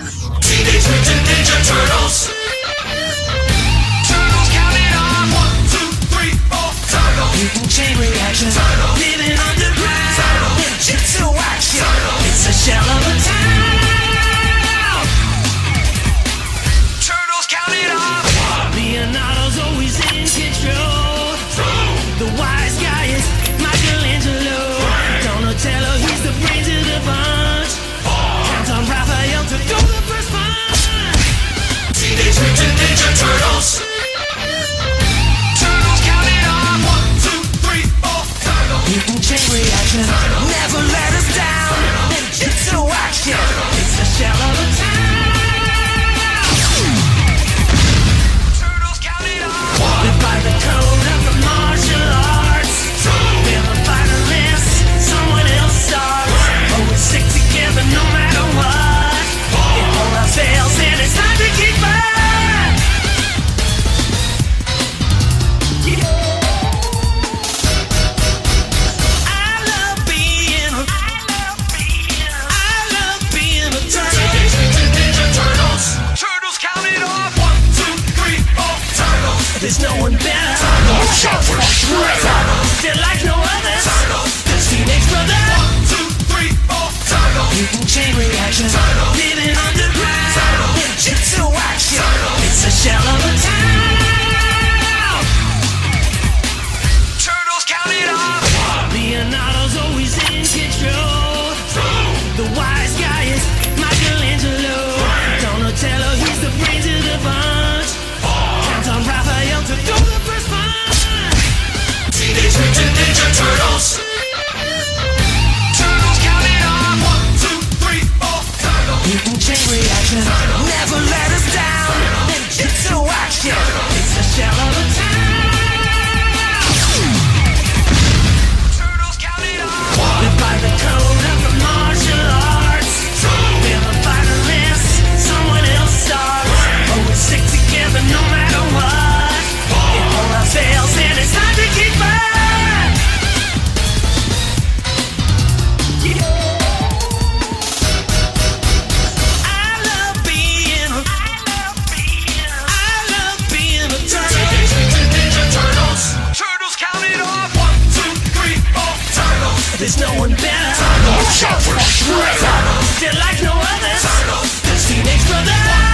Teenage Mutant Ninja Turtles. Turtles counting on 1, 2, 3, 4. Turtles. Mutant chain reaction. Turtles. Living underground. Turtles. Ninjutsu action. Turtles. It's a shell of a town. Turtles counting on. Leonardo's always in control. The wise guy is Michelangelo. Donatello, he's the brains of the bunch. Count on Raphael to throw the first punch. Teenage Mutant Ninja Turtles. Turtles counting on 1, 2, 3, 4. Turtles. Mutant chain reaction. Turtles. Never let us down. Ninjutsu action. It's a shell of a town. Turtles counting on. Live by the code of the martial arts. We're the finalists. Someone else starts. Always stick together no matter what. If all else fails, then it's time to keep on. Yeah. I love being a turtle. Teenage Mutant Ninja Turtles. Turtles counting on 1, 2, 3, 4. Turtles. There's no one better. Turtles. Shout for Shredder. They're like no others. Turtles. There's Teenage Brother. 1, 2, 3, 4. Turtles. Mutant chain reaction. Turtles. Living underground. Turtles. Ninjutsu action. Turtles. It's a shell of a town. Turtles counting on. Leonardo's always in control. The wise guy is Michelangelo. Donatello, he's the brains of the bunch. Count on Raphael to throw the first punch. Teenage Mutant Ninja Turtles. Turtles counting on 1, 2, 3, 4. Turtles. Mutant chain reaction. Never let us down. Ninjutsu action. It's a shell of a town. Turtles counting on. Live by the code of the martial arts. We're the finalists. Someone else starts. Always stick together no matter what. If all else fails, then it's time to keep on. Yeah. I love being a turtle. Teenage Mutant Ninja Turtles. Turtles counting on 1, 2, 3, 4. Turtles. There's no one better. Turtles. Shout for Shredder. They're like no others. Turtles. There's Teenage Brother.